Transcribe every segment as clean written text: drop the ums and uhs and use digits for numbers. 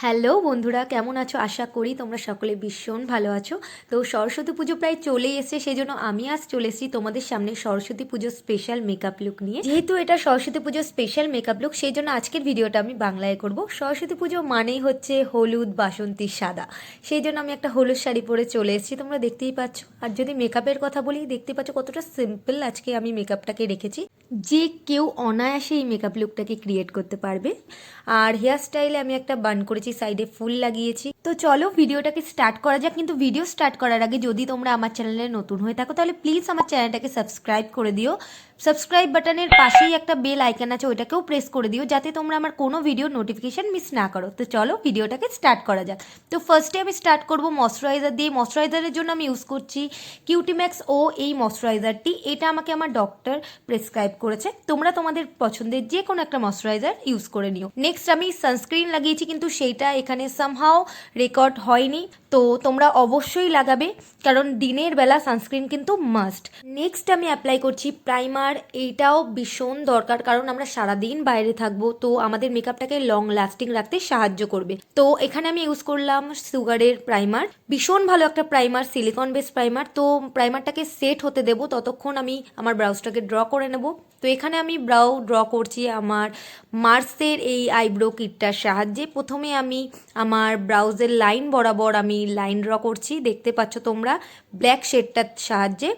Hello বন্ধুরা, কেমন আছো? আশা করি তোমরা সকলে ভীষণ ভালো আছো। তো সরস্বতী পুজো প্রায় চলেই এসেছে, সেই জন্য আমি আজ চলে এসেছি তোমাদের সামনে সরস্বতী পুজোর স্পেশাল মেকআপ লুক নিয়ে। যেহেতু এটা সরস্বতী পুজোর স্পেশাল মেকআপ লুক, সেই জন্য আজকের ভিডিওটা আমি বাংলায় করব। সরস্বতী পুজো মানেই হচ্ছে হলুদ, বাসন্তী, সাদা। সেই জন্য আমি একটা হলুদ শাড়ি পরে চলে এসেছি, তোমরা দেখতেই পাচ্ছ। আর যদি মেকআপের কথা বলি, দেখতে পাচ্ছ কতটা সিম্পল আজকে আমি মেকআপটাকে রেখেছি, যে কেউ অনায়াসে এই মেকআপ লুকটাকে ক্রিয়েট করতে পারবে। আর হেয়ার স্টাইলে আমি একটা বান করেছি, সাইডে ফুল লাগিয়েছি। তো চলো ভিডিওটাকে স্টার্ট করা যাক। কিন্তু ভিডিও স্টার্ট করার আগে যদি তোমরা আমার চ্যানেলে নতুন হয়ে থাকো, তাহলে প্লিজ আমার চ্যানেলটাকে সাবস্ক্রাইব করে দিও। সাবস্ক্রাইব বাটনের পাশেই একটা বেল আইকন আছে, ওইটাকেও প্রেস করে দিও, যাতে তোমরা আমার কোনো ভিডিও নোটিফিকেশন মিস না করো। তো চলো ভিডিওটাকে স্টার্ট করা যাক। তো ফার্স্টে আমি স্টার্ট করব ময়শ্চারাইজার দিয়ে। ময়শ্চারাইজারের জন্য আমি ইউজ করছি কিউটি ম্যাক্স ও এই ময়শ্চারাইজারটি। এটা আমাকে আমার ডক্টর প্রেসক্রাইব করেছে। তোমরা তোমাদের পছন্দের যে কোনো একটা ময়শ্চারাইজার ইউজ করে নিও। নেক্সট আমি সানস্ক্রিন লাগিয়েছি, কিন্তু সেইটা এখানে সামহাও রেকর্ড হয়নি। তো তোমরা অবশ্যই লাগাবে, কারণ দিনের বেলা সানস্ক্রিন কিন্তু মাস্ট। নেক্সট আমি অ্যাপ্লাই করছি প্রাইমার। এইটাও ভীষণ দরকার, কারণ আমরা সারাদিন বাইরে থাকবো, তো আমাদের মেকআপটাকে লং লাস্টিং রাখতে সাহায্য করবে। তো এখানে আমি ইউজ করলাম সুগারের প্রাইমার। ভীষণ ভালো একটা প্রাইমার, সিলিকন বেস প্রাইমার। তো প্রাইমারটাকে সেট হতে দেবো, ততক্ষণ আমি আমার ব্রাউজটাকে ড্র করে নেব। তো এখানে আমি ব্রাউ ড্র করছি আমার মার্সের এই আইব্রো কিটটার সাহায্যে। প্রথমে আমি আমার ব্রাউজের লাইন বরাবর আমি লাইন ড্র করছি, দেখতে পাচ্ছ তোমরা, ব্ল্যাক শেডটার সাহায্যে।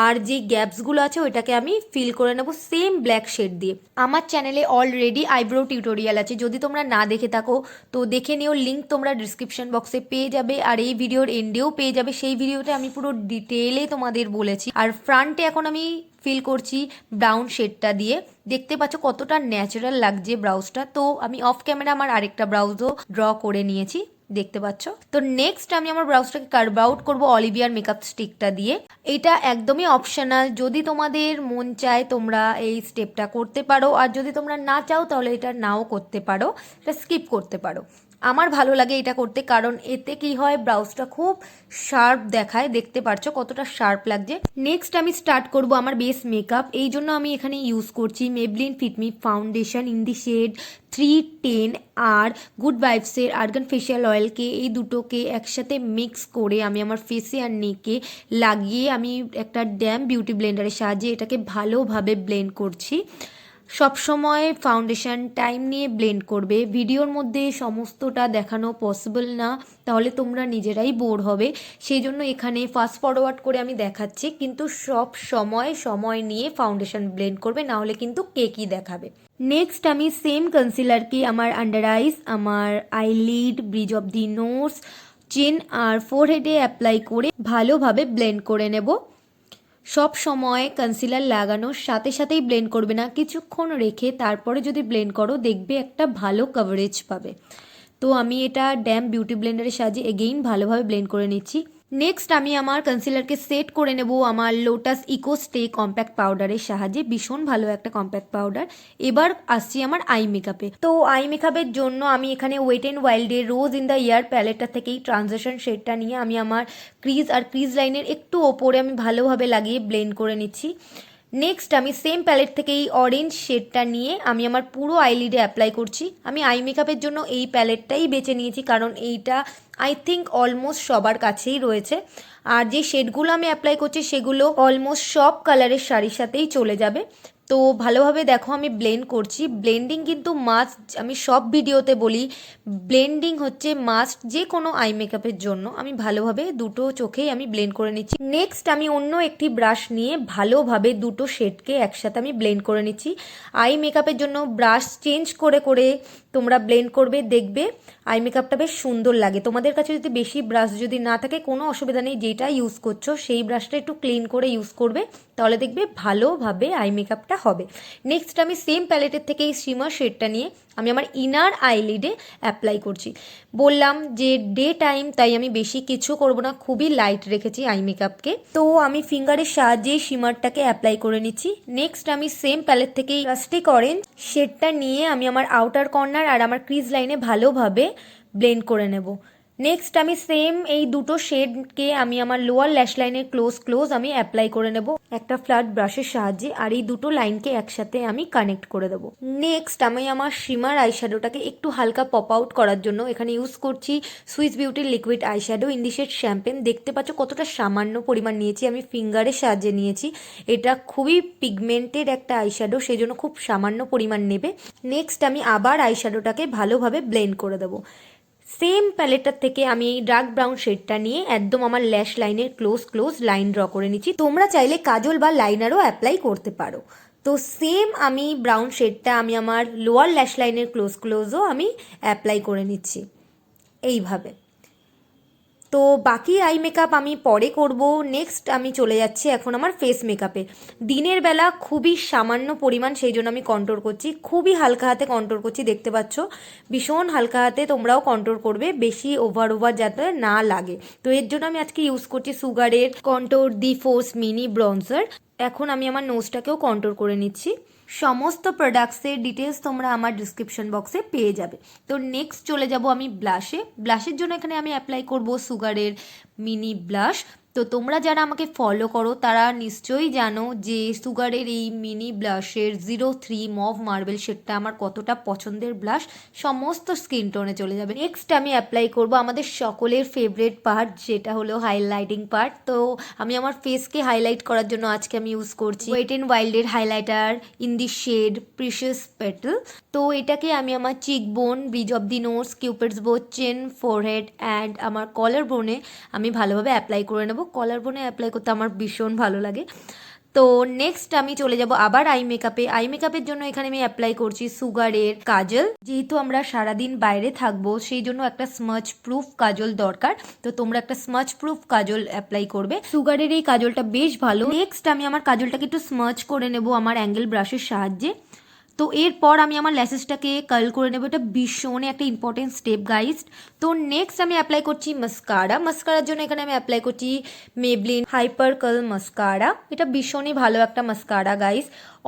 আর যে গ্যাপসগুলো আছে ওইটাকে আমি ফিল করে নেব সেম ব্ল্যাক শেড দিয়ে। আমার চ্যানেলে অলরেডি আইব্রো টিউটোরিয়াল আছে, যদি তোমরা না দেখে থাকো তো দেখে নিও, লিঙ্ক তোমরা ডিসক্রিপশন বক্সে পেয়ে যাবে, আর এই ভিডিওর এন্ডেও পেয়ে যাবে। সেই ভিডিওতে আমি পুরো ডিটেলে তোমাদের বলেছি। আর ফ্রন্টে এখন আমি ফিল করছি ব্রাউন শেডটা দিয়ে। দেখতে পাচ্ছ কতটা ন্যাচারাল লাগছে ব্রাউজটা। তো আমি অফ ক্যামেরা আমার আরেকটা ব্রাউজও ড্র করে নিয়েছি, দেখতে পাচ্ছ। তো নেক্সট আমি আমার ব্রাউজটাকে কার্ভ আউট করবো অলিভিয়ার মেকআপ স্টিকটা দিয়ে। এটা একদমই অপশনাল, যদি তোমাদের মন চায় তোমরা এই স্টেপটা করতে পারো, আর যদি তোমরা না চাও তাহলে এটা নাও করতে পারো, এটা স্কিপ করতে পারো। আমার ভালো লাগে এটা করতে, কারণ এতে কি হয়, ব্রাউজটা খুব শার্প দেখায়। দেখতে পারছো কতটা শার্প লাগছে। নেক্সট আমি স্টার্ট করব আমার বেস মেকআপ। এই জন্য আমি এখানে ইউজ করছি Maybelline fit me foundation in the shade 310 আর গুড ভাইবসের আর্গান ফেশিয়াল অয়েলকে, এই দুটোকে একসাথে মিক্স করে আমি আমার ফেসে আর নেকে লাগিয়ে আমি একটা ড্যাম বিউটি ব্লেন্ডারের সাহায্যে এটাকে ভালোভাবে ব্লেন্ড করছি। সবসময় ফাউন্ডেশন টাইম নিয়ে ব্লেন্ড করবে। ভিডিওর মধ্যে সমস্তটা দেখানো পসিবল না, তাহলে তোমরা নিজেরাই বোর হবে। সেই জন্য এখানে ফাস্ট ফরওয়ার্ড করে আমি দেখাচ্ছি, কিন্তু সব সময় নিয়ে ফাউন্ডেশন ব্লেন্ড করবে, না হলে কিন্তু কেকই দেখাবে। নেক্সট আমি সেম কনসিলারকে আমার আন্ডার আইস, আমার eyelid, bridge of the nose, chin আর ফোরহেডে অ্যাপ্লাই করে ভালোভাবে ব্লেন্ড করে নেব। সব সময় কনসিলার লাগানোর সাথে সাথেই ব্লেন্ড করবে না, কিছুক্ষণ রেখে তারপরে যদি ব্লেন্ড করো দেখবে একটা ভালো কভারেজ পাবে। তো আমি এটা ড্যাম বিউটি ব্লেন্ডারের সাহায্যে এগেইন ভালোভাবে ব্লেন্ড করে নিচ্ছি। নেক্সট আমি আমার কনসিলারকে সেট করে নেব আমার লোটাস ইকোস্টে কম্প্যাক্ট পাউডারের সাহায্যে। ভীষণ ভালো একটা কম্প্যাক্ট পাউডার। এবার আসছি আমার আই মেকআপে। তো আই মেকআপের জন্য আমি এখানে ওয়েট অ্যান্ড ওয়াইল্ডের রোজ ইন দ্য ইয়ার প্যালেটটা থেকেই ট্রানজিশন শেডটা নিয়ে আমি আমার ক্রিজ আর ক্রিজ লাইনের একটু ওপরে আমি ভালোভাবে লাগিয়ে ব্লেন্ড করে নিচ্ছি। নেক্সট আমি সেম প্যালেট থেকে এই অরেঞ্জ শেডটা নিয়ে আমি আমার পুরো আইলিডে অ্যাপ্লাই করছি। আমি আই মেকআপের জন্য এই প্যালেটটাই বেছে নিয়েছি, কারণ এইটা আই থিঙ্ক অলমোস্ট সবার কাছেই রয়েছে। আর যে শেডগুলো আমি অ্যাপ্লাই করছি সেগুলো অলমোস্ট সব কালারের শাড়ির সাথেই চলে যাবে। তো ভালোভাবে দেখো আমি ব্লেন্ড করছি। ব্লেন্ডিং কিন্তু মাস্ট, আমি সব ভিডিওতে বলি ব্লেন্ডিং হচ্ছে মাস্ট যে কোনো আই মেকআপের জন্য। আমি ভালোভাবে দুটো চোখেই আমি ব্লেন্ড করে নিচ্ছি। নেক্সট আমি অন্য একটি ব্রাশ নিয়ে ভালোভাবে দুটো শেডকে একসাথে আমি ব্লেন্ড করে নিচ্ছি। আই মেকআপের জন্য ব্রাশ চেঞ্জ করে করে তোমরা ব্লেন্ড করবে, দেখবে আই মেকআপটা বেশ সুন্দর লাগে। তোমাদের কাছে যদি বেশি ব্রাশ যদি না থাকে কোনো অসুবিধা নেই, যেটা ইউজ করছো সেই ব্রাশটা একটু ক্লিন করে ইউজ করবে, তাহলে দেখবে ভালোভাবে আই মেকআপটা হবে। নেক্সট আমি সেম প্যালেটের থেকে এই শিমার শেডটা নিয়ে আমি আমার ইনার আইলিডে অ্যাপ্লাই করছি। বললাম যে ডে টাইম, তাই আমি বেশি কিছু করব না, খুবই লাইট রেখেছি আই মেকআপকে। তো আমি ফিঙ্গারের সাহায্যে শিমারটাকে অ্যাপ্লাই করে নিচ্ছি। নেক্সট আমি সেম প্যালেট থেকে রাস্টিক অরেঞ্জ শেডটা নিয়ে আমি আমার আউটার কর্নার আর আমার ক্রিজ লাইনে ভালোভাবে ব্লেন্ড করে নেব। নেক্সট আমি সেম এই দুটো শেডকে আমি আমার লোয়ার ল্যাশ লাইনের ক্লোজ আমি অ্যাপ্লাই করে নেব একটা ফ্ল্যাট ব্রাশের সাহায্যে, আর এই দুটো লাইনকে একসাথে আমি কানেক্ট করে দেবো। নেক্সট আমি আমার শিমার আইশ্যাডোটাকে একটু হালকা পপ আউট করার জন্য এখানে ইউজ করছি সুইস বিউটির liquid eyeshadow in the shade champagne. দেখতে পাচ্ছ কতটা সামান্য পরিমাণ নিয়েছি, আমি ফিঙ্গারের সাহায্যে নিয়েছি। এটা খুবই পিগমেন্টেড একটা আইশ্যাডো, সেই জন্য খুব সামান্য পরিমাণ নেবে। নেক্সট আমি আবার আইশ্যাডোটাকে ভালোভাবে ব্লেন্ড করে দেবো। সেম প্যালেটটার থেকে আমি এই ডার্ক ব্রাউন শেডটা নিয়ে একদম আমার ল্যাশ লাইনের ক্লোজ লাইন ড্র করে নিচ্ছি। তোমরা চাইলে কাজল বা লাইনারও অ্যাপ্লাই করতে পারো। তো সেম আমি ব্রাউন শেডটা আমি আমার লোয়ার ল্যাশ লাইনের ক্লোজও আমি অ্যাপ্লাই করে নিচ্ছি এইভাবে। তো বাকি আই মেকআপ আমি পরে করব। নেক্সট আমি চলে যাচ্ছি এখন আমার ফেস মেকআপে। দিনের বেলা খুবই সামান্য পরিমাণ, সেই জন্য আমি কন্ট্রোল করছি, খুবই হালকা হাতে কন্ট্রোল করছি। দেখতে পাচ্ছ ভীষণ হালকা হাতে তোমরাও কন্ট্রোল করবে, বেশি ওভার যাতে না লাগে। তো এর জন্য আমি আজকে ইউজ করছি সুগারের control the force mini bronzer. এখন আমি আমার নোজটাকেও কন্ট্রোল করে নিচ্ছি। সমস্ত প্রোডাক্টসের ডিটেলস তোমরা আমার ডিসক্রিপশন বক্সে পেয়ে যাবে। তো নেক্সট চলে যাব আমি ব্লাশের জন্য এখানে আমি অ্যাপ্লাই করব সুগারের মিনি ব্লাশ। তো তোমরা যারা আমাকে ফলো করো তারা নিশ্চয়ই জানো যে সুগারের এই মিনি ব্লাশের 03 মভ মার্বেল শেডটা আমার কতটা পছন্দের ব্লাশ, সমস্ত স্কিন টোনে চলে যাবে। নেক্সট আমি অ্যাপ্লাই করব আমাদের সকলের ফেভারিট পার্ট, যেটা হলো হাইলাইটিং পার্ট। তো আমি আমার ফেসকে হাইলাইট করার জন্য আজকে আমি ইউজ করছি ওয়েট এন্ড ওয়াইল্ডের highlighter in the shade precious petal. তো এটাকে আমি আমার cheek bone, bridge of the nose, cupid's bow, chin, forehead and আমার কলার বোনে আমি ভালোভাবে অ্যাপ্লাই করে নেব। কলার বোনে অ্যাপ্লাই করতে আমার ভীষণ ভালো লাগে। তো নেক্সট আমি চলে যাব আবার আই মেকআপের জন্য এখানে আমি অ্যাপ্লাই করছি সুগারের কাজল। যেহেতু আমরা সারাদিন বাইরে থাকবো সেই জন্য একটা স্মাচ প্রুফ কাজল দরকার। তো তোমরা একটা স্মাচ প্রুফ কাজল অ্যাপ্লাই করবে। সুগারের এই কাজলটা বেশ ভালো। নেক্সট আমি আমার কাজলটাকে একটু স্মাচ করে নেব আমার অ্যাঙ্গেল ব্রাশের সাহায্যে। তো এরপর আমি আমার ল্যাসেসটাকে কার্ল করে নেবো, এটা ভীষণ একটা ইম্পর্টেন্ট স্টেপ গাইজ। তো নেক্সট আমি অ্যাপ্লাই করছি মাস্কারার জন্য এখানে আমি অ্যাপ্লাই করছি মেবলিন হাইপার কার্ল মাস্কারা। এটা ভীষণই ভালো একটা মাস্কারা গাইজ,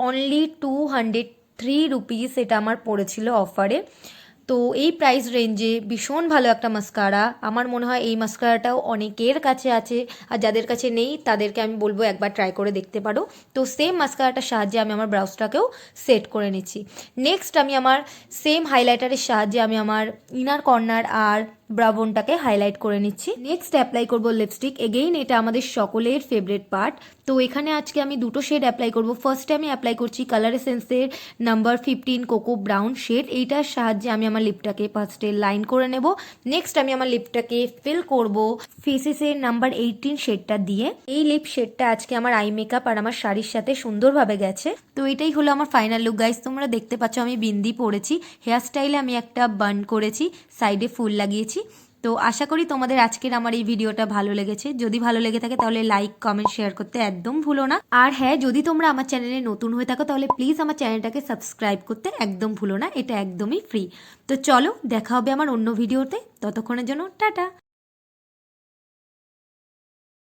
অনলি 203 রুপিস এটা আমার পড়েছিল অফারে। তো এই প্রাইস রেঞ্জে ভীষণ ভালো একটা মাস্কারা। আমার মনে হয় এই মাস্কারাটাও অনেকের কাছে আছে, আর যাদের কাছে নেই তাদেরকে আমি বলবো একবার ট্রাই করে দেখতে পারো। তো সেম মাস্কারাটার সাহায্যে আমি আমার ব্রাউজটাকেও সেট করে নিচ্ছি। নেক্সট আমি আমার সেম হাইলাইটারের সাহায্যে আমি আমার ইনার কর্নার আর ব্রাবোনটাকে হাইলাইট করে নিচ্ছি। নেক্সট অ্যাপ্লাই করব লিপস্টিক। এগেইন এটা আমাদের সকলের ফেভারিট পার্ট। তো এখানে আজকে আমি দুটো শেড অ্যাপ্লাই করব। ফার্স্টে আমি অ্যাপ্লাই করছি কালার এসেন্সের নাম্বার 15 কোকো ব্রাউন শেড। এইটার সাহায্যে আমি আমার লিপটাকে ফার্স্টে লাইন করে নেব। নেক্সট আমি আমার লিপটাকে ফিল করব ফেসেসের নাম্বার 18 শেডটা দিয়ে। এই লিপ শেডটা আজকে আমার আই মেকআপ আর আমার শাড়ির সাথে সুন্দরভাবে গেছে। তো এটাই হলো আমার ফাইনাল লুক গাইস। তোমরা দেখতে পাচ্ছ আমি বিন্দি পরেছি, হেয়ার স্টাইলে আমি একটা বান করেছি, সাইডে ফুল লাগিয়েছি। তো আশা করি তোমাদের আজকের আমার এই ভিডিওটা ভালো লেগেছে। যদি ভালো লেগে থাকে তাহলে লাইক কমেন্ট শেয়ার করতে একদম ভুলো না। আর হ্যাঁ, যদি তোমরা আমার চ্যানেলে নতুন হয়ে থাকো তাহলে প্লিজ আমার চ্যানেলটাকে সাবস্ক্রাইব করতে একদম ভুলো না, এটা একদমই ফ্রি। তো চলো দেখা হবে আমার অন্য ভিডিওতে, ততক্ষণের জন্য টাটা।